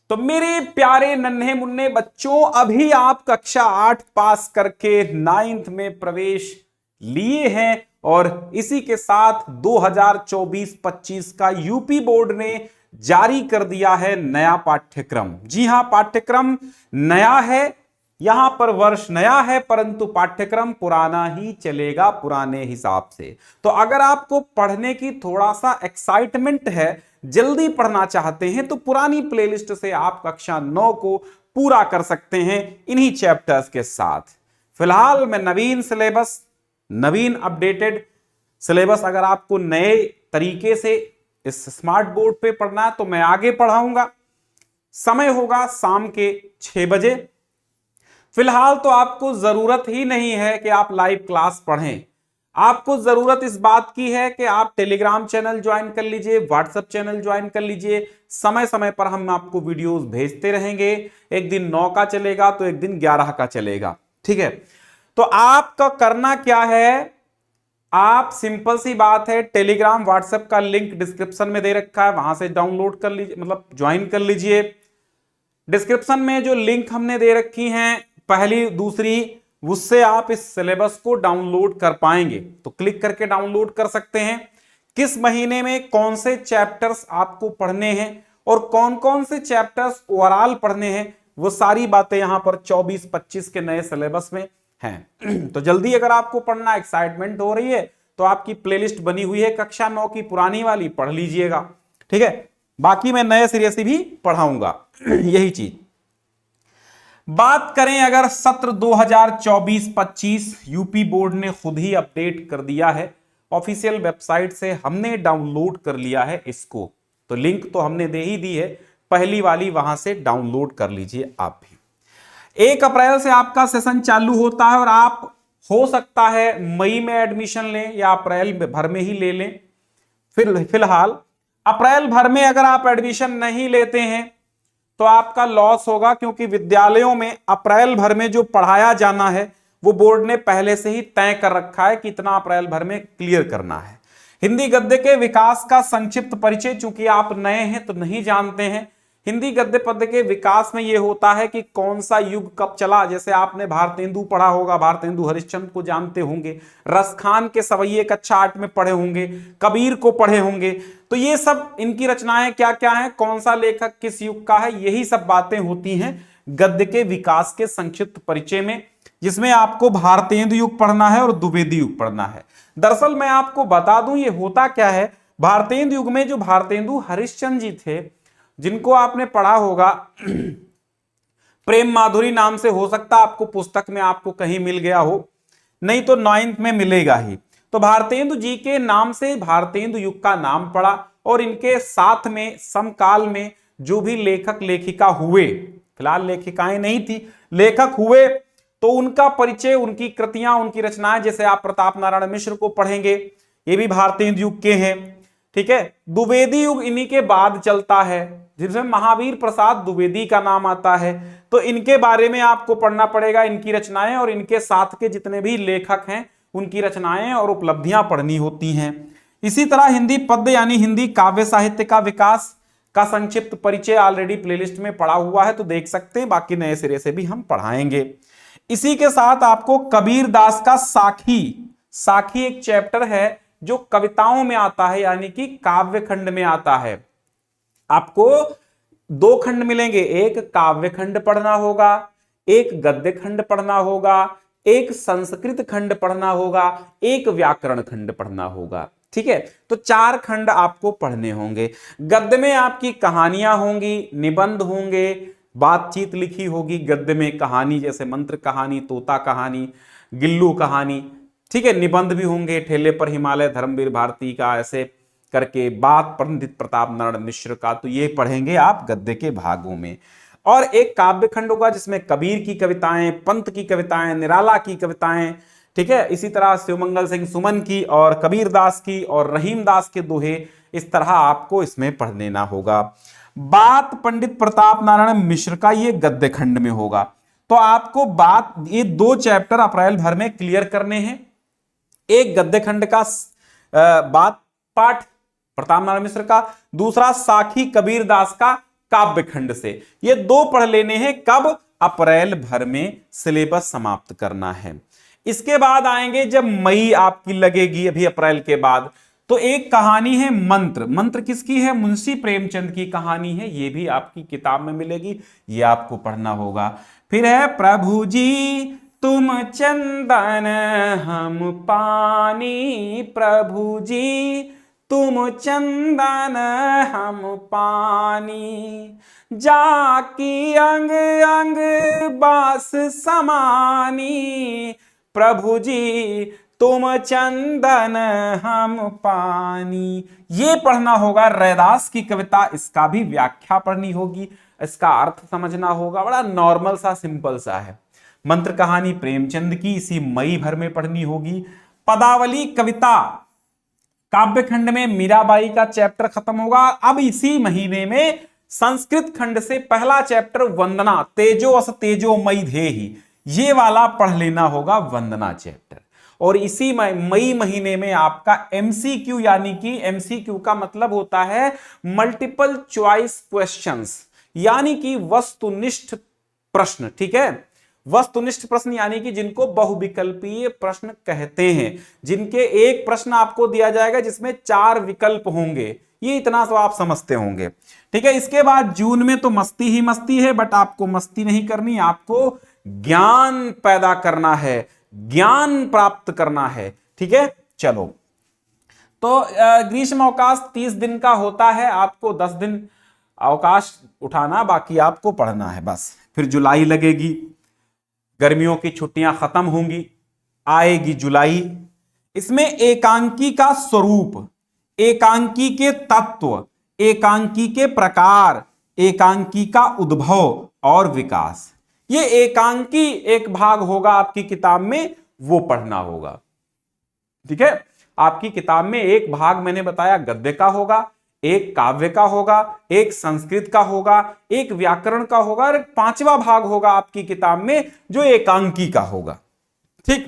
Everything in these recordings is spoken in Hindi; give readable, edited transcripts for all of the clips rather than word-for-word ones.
तो मेरे प्यारे नन्हे मुन्ने बच्चों, अभी आप कक्षा 8 पास करके 9th में प्रवेश लिए हैं और इसी के साथ 2024-25 का यूपी बोर्ड ने जारी कर दिया है नया पाठ्यक्रम। जी हां, पाठ्यक्रम नया है, यहां पर वर्ष नया है परंतु पाठ्यक्रम पुराना ही चलेगा, पुराने हिसाब से। तो अगर आपको पढ़ने की थोड़ा सा एक्साइटमेंट है, जल्दी पढ़ना चाहते हैं, तो पुरानी प्लेलिस्ट से आप कक्षा 9 को पूरा कर सकते हैं इन्हीं चैप्टर्स के साथ। फिलहाल मैं नवीन सिलेबस, नवीन अपडेटेड सिलेबस अगर आपको नए तरीके से इस स्मार्ट बोर्ड पे पढ़ना है तो मैं आगे पढ़ाऊंगा। समय होगा शाम के 6 बजे। फिलहाल तो आपको जरूरत ही नहीं है कि आप लाइव क्लास पढ़ें, आपको जरूरत इस बात की है कि आप टेलीग्राम चैनल ज्वाइन कर लीजिए, व्हाट्सएप चैनल ज्वाइन कर लीजिए। समय समय पर हम आपको वीडियोस भेजते रहेंगे। एक दिन 9 का चलेगा तो एक दिन 11 का चलेगा, ठीक है। तो आपका करना क्या है, आप सिंपल सी बात है, टेलीग्राम व्हाट्सएप का लिंक डिस्क्रिप्शन में दे रखा है, वहां से डाउनलोड कर लीजिए, मतलब ज्वाइन कर लीजिए। डिस्क्रिप्शन में जो लिंक हमने दे रखी हैं पहली दूसरी, उससे आप इस सिलेबस को डाउनलोड कर पाएंगे, तो क्लिक करके डाउनलोड कर सकते हैं। किस महीने में कौन से चैप्टर्स आपको पढ़ने हैं और कौन कौन से चैप्टर्स ओवरऑल पढ़ने हैं, वो सारी बातें यहां पर 24-25 के नए सिलेबस में हैं। तो जल्दी अगर आपको पढ़ना, एक्साइटमेंट हो रही है, तो आपकी प्लेलिस्ट बनी हुई है कक्षा 9 की पुरानी वाली, पढ़ लीजिएगा, ठीक है। बाकी मैं नए सिरे से भी पढ़ाऊंगा यही चीज। बात करें अगर सत्र 2024-25, यूपी बोर्ड ने खुद ही अपडेट कर दिया है, ऑफिशियल वेबसाइट से हमने डाउनलोड कर लिया है इसको, तो लिंक तो हमने दे ही दी है, पहली वाली वहां से डाउनलोड कर लीजिए आप भी। 1 अप्रैल से आपका सेशन चालू होता है और आप हो सकता है मई में एडमिशन लें या अप्रैल भर में ही ले लें। फिलहाल अप्रैल भर में अगर आप एडमिशन नहीं लेते हैं तो आपका लॉस होगा, क्योंकि विद्यालयों में अप्रैल भर में जो पढ़ाया जाना है वो बोर्ड ने पहले से ही तय कर रखा है कि इतना अप्रैल भर में क्लियर करना है। हिंदी गद्य के विकास का संक्षिप्त परिचय, चूंकि आप नए हैं तो नहीं जानते हैं, हिंदी गद्य पद्य के विकास में यह होता है कि कौन सा युग कब चला। जैसे आपने भारतेंदु पढ़ा होगा, भारतेंदु हरिश्चंद्र को जानते होंगे, रसखान के सवैये कक्षा 8 में पढ़े होंगे, कबीर को पढ़े होंगे, तो ये सब इनकी रचनाएं क्या क्या हैं, कौन सा लेखक किस युग का है, यही सब बातें होती हैं गद्य के विकास के संक्षिप्त परिचय में, जिसमें आपको भारतेंदु युग पढ़ना है और द्विवेदी युग पढ़ना है। दरअसल मैं आपको बता दूं ये होता क्या है, भारतेंदु युग में जो भारतेंदु हरिश्चंद्र जी थे, जिनको आपने पढ़ा होगा प्रेम माधुरी नाम से, हो सकता आपको पुस्तक में आपको कहीं मिल गया हो, नहीं तो 9th में मिलेगा ही। तो भारतेंदु जी के नाम से भारतेंदु युग का नाम पड़ा और इनके साथ में समकाल में जो भी लेखक लेखिका हुए, फिलहाल लेखिकाएं नहीं थी, लेखक हुए, तो उनका परिचय, उनकी कृतियां, उनकी रचनाएं, जैसे आप प्रताप नारायण मिश्र को पढ़ेंगे, ये भी भारतेंदु युग के हैं, ठीक है। द्विवेदी युग इन्हीं के बाद चलता है, जिसमें महावीर प्रसाद द्विवेदी का नाम आता है, तो इनके बारे में आपको पढ़ना पड़ेगा, इनकी रचनाएं और इनके साथ के जितने भी लेखक हैं उनकी रचनाएं और उपलब्धियां पढ़नी होती हैं। इसी तरह हिंदी पद्य यानी हिंदी काव्य साहित्य का विकास का संक्षिप्त परिचय ऑलरेडी प्लेलिस्ट में पढ़ा हुआ है, तो देख सकते हैं, बाकी नए सिरे से भी हम पढ़ाएंगे। इसी के साथ आपको कबीर दास का साखी, साखी एक चैप्टर है जो कविताओं में आता है, यानी कि काव्य खंड में आता है। आपको 2 खंड मिलेंगे, एक काव्य खंड पढ़ना होगा, एक गद्य खंड पढ़ना होगा, एक संस्कृत खंड पढ़ना होगा, एक व्याकरण खंड पढ़ना होगा, ठीक है। तो 4 खंड आपको पढ़ने होंगे। गद्य में आपकी कहानियां होंगी, निबंध होंगे, बातचीत लिखी होगी गद्य में, कहानी जैसे मंत्र कहानी, तोता कहानी, गिल्लू कहानी, ठीक है। निबंध भी होंगे, ठेले पर हिमालय धर्मवीर भारती का, ऐसे करके बात पंडित प्रताप नारायण मिश्र का, तो ये पढ़ेंगे आप गद्य के भागों में। और एक काव्य खंड होगा जिसमें कबीर की कविताएं, पंत की कविताएं, निराला की कविताएं, ठीक है। इसी तरह शिवमंगल सिंह सुमन की और कबीर दास की और रहीम दास के दोहे, इस तरह आपको इसमें पढ़ लेना होगा। बात पंडित प्रताप नारायण मिश्र का ये गद्य खंड में होगा, तो आपको बात, ये 2 चैप्टर अप्रैल भर में क्लियर करने हैं। एक गद्य खंड का बात पाठ प्रताप नारायण मिश्र का, दूसरा साखी कबीर दास का काव्य खंड से। ये 2 पढ़ लेने हैं। कब? अप्रैल भर में सिलेबस समाप्त करना है। इसके बाद आएंगे जब मई आपकी लगेगी, अभी अप्रैल के बाद, तो एक कहानी है मंत्र। मंत्र किसकी है? मुंशी प्रेमचंद की कहानी है। ये भी आपकी किताब में मिलेगी, ये आपको पढ़ना होगा। फिर है प्रभु जी तुम चंदन हम पानी, प्रभु जी तुम चंदन हम पानी, जाकी अंग अंग बास समानी, प्रभु जी तुम चंदन हम पानी। ये पढ़ना होगा। रैदास की कविता, इसका भी व्याख्या पढ़नी होगी, इसका अर्थ समझना होगा। बड़ा नॉर्मल सा, सिंपल सा है। मंत्र कहानी प्रेमचंद की, इसी मई भर में पढ़नी होगी। पदावली कविता काव्य खंड में मीराबाई का चैप्टर खत्म होगा। अब इसी महीने में संस्कृत खंड से पहला चैप्टर वंदना, तेजो अस तेजो मई धेहि, ये वाला पढ़ लेना होगा, वंदना चैप्टर। और इसी मई महीने में आपका एमसीक्यू, यानी कि एमसीक्यू का मतलब होता है मल्टीपल चॉइस क्वेश्चंस, यानी कि वस्तुनिष्ठ प्रश्न। ठीक है, वस्तुनिष्ठ प्रश्न यानी कि जिनको बहुविकल्पीय प्रश्न कहते हैं, जिनके एक प्रश्न आपको दिया जाएगा जिसमें 4 विकल्प होंगे। ये इतना तो आप समझते होंगे। ठीक है, इसके बाद जून में तो मस्ती ही मस्ती है, बट आपको मस्ती नहीं करनी, आपको ज्ञान पैदा करना है, ज्ञान प्राप्त करना है। ठीक है, चलो। तो ग्रीष्म अवकाश 30 दिन का होता है, आपको 10 दिन अवकाश उठाना, बाकी आपको पढ़ना है बस। फिर जुलाई लगेगी, गर्मियों की छुट्टियां खत्म होंगी, आएगी जुलाई। इसमें एकांकी का स्वरूप, एकांकी के तत्व, एकांकी के प्रकार, एकांकी का उद्भव और विकास, ये एकांकी एक भाग होगा आपकी किताब में, वो पढ़ना होगा। ठीक है, आपकी किताब में एक भाग मैंने बताया गद्य का होगा, एक काव्य का होगा, एक संस्कृत का होगा, एक व्याकरण का होगा, और एक 5वां भाग होगा आपकी किताब में जो एकांकी का होगा। ठीक।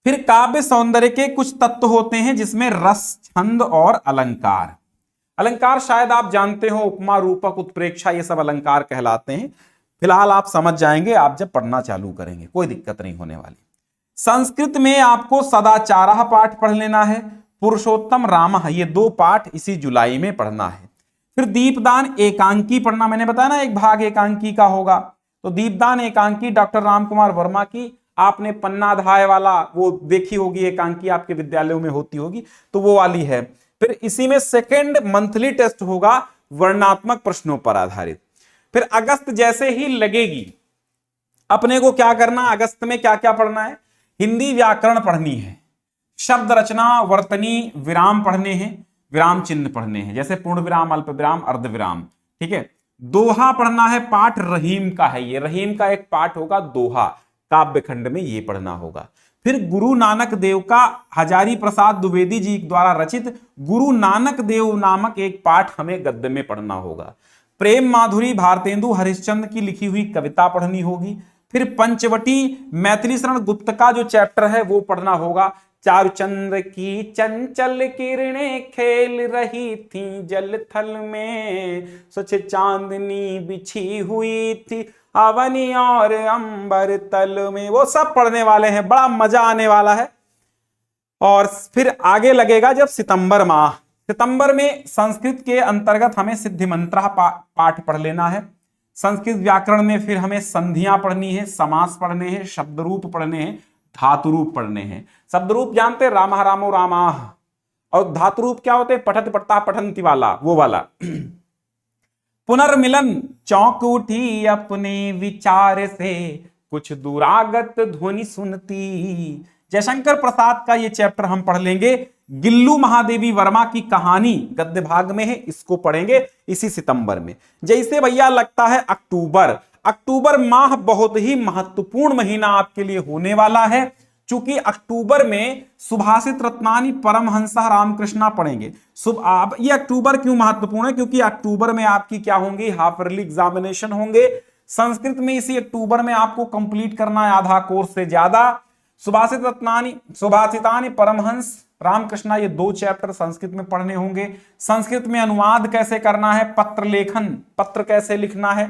फिर काव्य सौंदर्य के कुछ तत्व होते हैं, जिसमें रस, छंद और अलंकार। अलंकार शायद आप जानते हो, उपमा, रूपक, उत्प्रेक्षा, ये सब अलंकार कहलाते हैं। फिलहाल आप समझ जाएंगे आप जब पढ़ना चालू करेंगे, कोई दिक्कत नहीं होने वाली। संस्कृत में आपको सदाचारः पाठ पढ़ लेना है, पुरुषोत्तम रामः, ये 2 पाठ इसी जुलाई में पढ़ना है। फिर दीपदान एकांकी पढ़ना, मैंने बताया ना एक भाग एकांकी का होगा, तो दीपदान एकांकी डॉक्टर रामकुमार वर्मा की, आपने पन्नाधाय वाला वो देखी होगी, एकांकी आपके विद्यालयों में होती होगी, तो वो वाली है। फिर इसी में सेकेंड मंथली टेस्ट होगा वर्णनात्मक प्रश्नों पर आधारित। फिर अगस्त जैसे ही लगेगी, अपने को क्या करना, अगस्त में क्या क्या पढ़ना है? हिंदी व्याकरण पढ़नी है, शब्द रचना, वर्तनी, विराम पढ़ने हैं, विराम चिन्ह पढ़ने हैं, जैसे पूर्ण विराम, अल्प विराम, अर्ध विराम। ठीक है, दोहा पढ़ना है, पाठ रहीम का है, ये रहीम का एक पाठ होगा दोहा, काव्य खंड में ये पढ़ना होगा। फिर गुरु नानक देव का हजारी प्रसाद द्विवेदी जी द्वारा रचित गुरु नानक देव नामक एक पाठ हमें गद्य में पढ़ना होगा। प्रेम माधुरी भारतेंदु हरिश्चंद्र की लिखी हुई कविता पढ़नी होगी। फिर पंचवटी मैथिली शरण गुप्त का जो चैप्टर है वो पढ़ना होगा। चारुचंद्र की चंचल किरणें खेल रही थी जल थल में, सच चांदनी बिछी हुई थी अवनी और अंबर तल में, वो सब पढ़ने वाले हैं, बड़ा मजा आने वाला है। और फिर आगे लगेगा जब सितंबर माह, सितंबर में संस्कृत के अंतर्गत हमें सिद्धि मंत्र पाठ पढ़ लेना है। संस्कृत व्याकरण में फिर हमें संधियां पढ़नी है, समास पढ़ने हैं, शब्द रूप पढ़ने हैं, धातु रूप पढ़ने हैं। शब्द रूप जानते हैं, रामः रामो रामाः, और धातु रूप क्या होते हैं? पठत पढ़ता पठंती वाला, वो वाला। पुनर्मिलन चौंक उठी अपने विचार से, कुछ दुरागत ध्वनि सुनती। जयशंकर प्रसाद का ये चैप्टर हम पढ़ लेंगे। गिल्लू महादेवी वर्मा की कहानी गद्य भाग में है, इसको पढ़ेंगे इसी सितंबर में। जैसे भैया लगता है अक्टूबर, अक्टूबर माह बहुत ही महत्वपूर्ण महीना आपके लिए होने वाला है, चूंकि अक्टूबर में सुभाषित रत्नानि परमहंसा रामकृष्णा पढ़ेंगे। आप ये अक्टूबर क्यों महत्वपूर्ण है? क्योंकि अक्टूबर में आपकी क्या होंगी? हाफ ईयरली एग्जामिनेशन होंगे। संस्कृत में इसी अक्टूबर में आपको कंप्लीट करना है आधा कोर्स से ज्यादा। सुभाषित रत्नानि, सुभाषितानि परमहंस रामकृष्णा, ये 2 चैप्टर संस्कृत में पढ़ने होंगे। संस्कृत में अनुवाद कैसे करना है, पत्र लेखन, पत्र कैसे लिखना है।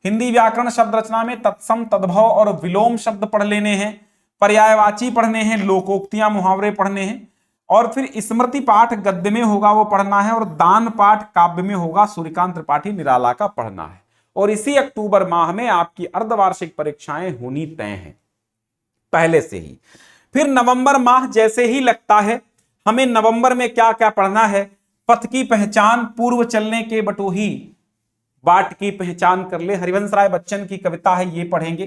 हिंदी व्याकरण शब्द रचना में तत्सम, तद्भव और विलोम शब्द पढ़ लेने हैं। पर्यायवाची पढ़ने हैं, लोकोक्तियां, मुहावरे पढ़ने हैं। और फिर स्मृति पाठ गद्य में होगा वो पढ़ना है, और दान पाठ काव्य में होगा, सूर्यकांत त्रिपाठी निराला का पढ़ना है। और इसी अक्टूबर माह में आपकी अर्धवार्षिक परीक्षाएं होनी तय हैं पहले से ही। फिर नवंबर माह जैसे ही लगता है, हमें नवंबर में क्या क्या पढ़ना है, पथ की पहचान, पूर्व चलने के बटोही, बाट की पहचान कर ले, हरिवंश राय बच्चन की कविता है, ये पढ़ेंगे।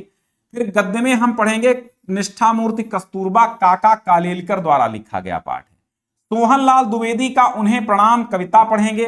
फिर गद्य में हम पढ़ेंगे निष्ठामूर्ति कस्तूरबा काका कालेलकर द्वारा लिखा गया पाठ है। सोहनलाल द्विवेदी का उन्हें प्रणाम कविता पढ़ेंगे।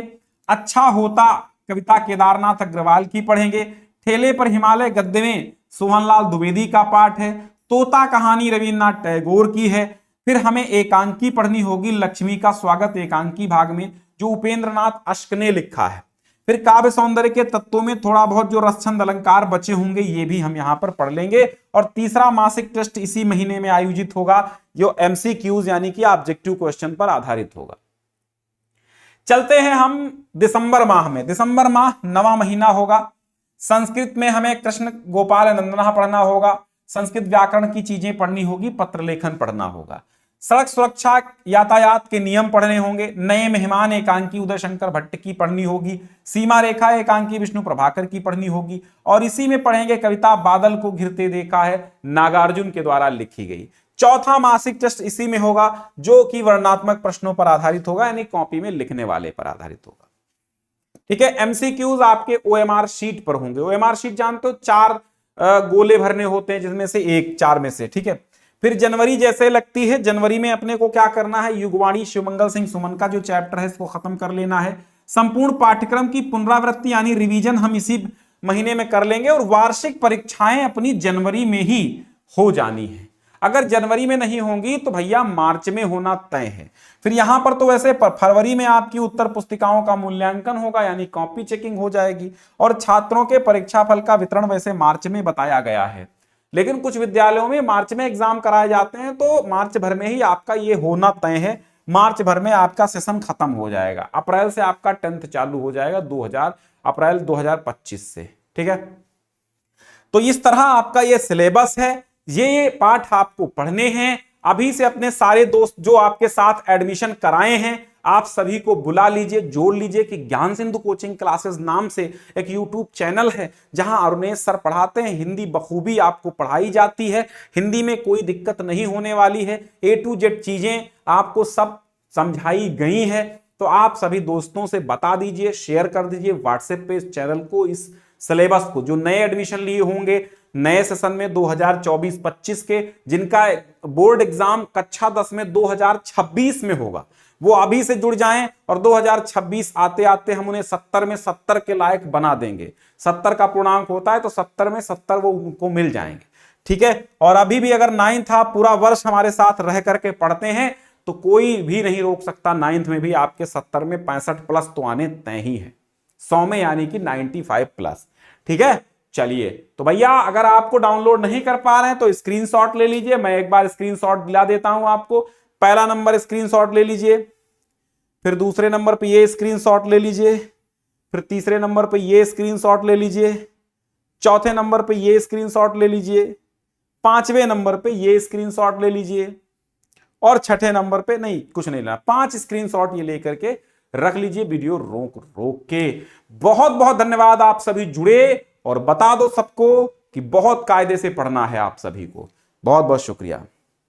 अच्छा होता कविता केदारनाथ अग्रवाल की पढ़ेंगे। ठेले पर हिमालय गद्य में सोहनलाल द्विवेदी का पाठ है। तोता कहानी रविन्द्रनाथ टैगोर की है। फिर हमें एकांकी पढ़नी होगी, लक्ष्मी का स्वागत एकांकी भाग में, जो उपेंद्रनाथ अश्क ने लिखा है। फिर काव्य सौंदर्य के तत्वों में थोड़ा बहुत जो रसछंद अलंकार बचे होंगे, ये भी हम यहां पर पढ़ लेंगे। और तीसरा मासिक टेस्ट इसी महीने में आयोजित होगा, जो एमसीक्यूज यानी कि ऑब्जेक्टिव क्वेश्चन पर आधारित होगा। चलते हैं हम दिसंबर माह में। दिसंबर माह 9वां महीना होगा। संस्कृत में हमें कृष्ण गोपाल नंदना पढ़ना होगा, संस्कृत व्याकरण की चीजें पढ़नी होगी, पत्र लेखन पढ़ना होगा। सड़क सुरक्षा यातायात के नियम पढ़ने होंगे। नए मेहमान एकांकी उदय शंकर भट्ट की पढ़नी होगी। सीमा रेखा एकांकी विष्णु प्रभाकर की पढ़नी होगी। और इसी में पढ़ेंगे कविता बादल को घिरते देखा है, नागार्जुन के द्वारा लिखी गई। चौथा मासिक टेस्ट इसी में होगा, जो कि वर्णनात्मक प्रश्नों पर आधारित होगा, यानी कॉपी में लिखने वाले पर आधारित होगा। ठीक है, एमसीक्यूज आपके ओएमआर शीट पर होंगे। ओएमआर शीट जानते हो, 4 गोले भरने होते हैं, जिसमें से एक 4 में से। ठीक है, फिर जनवरी जैसे लगती है, जनवरी में अपने को क्या करना है, युगवाणी शिवमंगल सिंह सुमन का जो चैप्टर है इसको खत्म कर लेना है। संपूर्ण पाठ्यक्रम की पुनरावृत्ति यानी रिवीजन हम इसी महीने में कर लेंगे। और वार्षिक परीक्षाएं अपनी जनवरी में ही हो जानी है। अगर जनवरी में नहीं होंगी तो भैया मार्च में होना तय है। फिर यहां पर तो वैसे फरवरी में आपकी उत्तर पुस्तिकाओं का मूल्यांकन होगा, यानी कॉपी चेकिंग हो जाएगी। और छात्रों के परीक्षा फल का वितरण वैसे मार्च में बताया गया है, लेकिन कुछ विद्यालयों में मार्च में एग्जाम कराए जाते हैं, तो मार्च भर में ही आपका ये होना तय है। मार्च भर में आपका सेशन खत्म हो जाएगा। अप्रैल से आपका 10th चालू हो जाएगा, अप्रैल 2025 से। ठीक है, तो इस तरह आपका ये सिलेबस है। ये पाठ आपको पढ़ने हैं। अभी से अपने सारे दोस्त जो आपके साथ एडमिशन कराए हैं, आप सभी को बुला लीजिए, जोड़ लीजिए कि ज्ञान सिंधु कोचिंग क्लासेस नाम से एक यूट्यूब चैनल है, जहां अरुणेश सर पढ़ाते हैं। हिंदी बखूबी आपको पढ़ाई जाती है, हिंदी में कोई दिक्कत नहीं होने वाली है। A to Z चीजें आपको सब समझाई गई है। तो आप सभी दोस्तों से बता दीजिए, शेयर कर दीजिए व्हाट्सएप पे इस चैनल को, इस सिलेबस को। जो नए एडमिशन लिए होंगे नए सेशन में 2024-25 के, जिनका बोर्ड एग्जाम कक्षा 10 में 2026 में होगा, वो अभी से जुड़ जाएं। और 2026 आते आते हम उन्हें 70 में 70 के लायक बना देंगे। 70 का पूर्णांक होता है, तो 70 में 70 वो उनको मिल जाएंगे। ठीक है, और अभी भी अगर 9th आप पूरा वर्ष हमारे साथ रह करके पढ़ते हैं, तो कोई भी नहीं रोक सकता। 9th में भी आपके 70 में 65 प्लस तो आने तय ही है, 100 में यानी कि 95 प्लस। ठीक है, चलिए। तो भैया अगर आपको डाउनलोड नहीं कर पा रहे हैं तो स्क्रीनशॉट ले लीजिए। मैं एक बार स्क्रीनशॉट दिला देता हूं आपको। पहला नंबर स्क्रीनशॉट ले लीजिए, फिर दूसरे नंबर पे ये स्क्रीनशॉट ले लीजिए, फिर तीसरे नंबर पे ये स्क्रीनशॉट ले लीजिए, चौथे नंबर पे ये स्क्रीनशॉट ले लीजिए, 5वें नंबर पे ये स्क्रीनशॉट ले लीजिए, और 6ठे नंबर पे नहीं, कुछ नहीं लेना, 5 स्क्रीनशॉट ये लेकर के रख लीजिए, वीडियो रोक रोक के। बहुत बहुत धन्यवाद, आप सभी जुड़े। और बता दो सबको कि बहुत कायदे से पढ़ना है आप सभी को। बहुत बहुत शुक्रिया।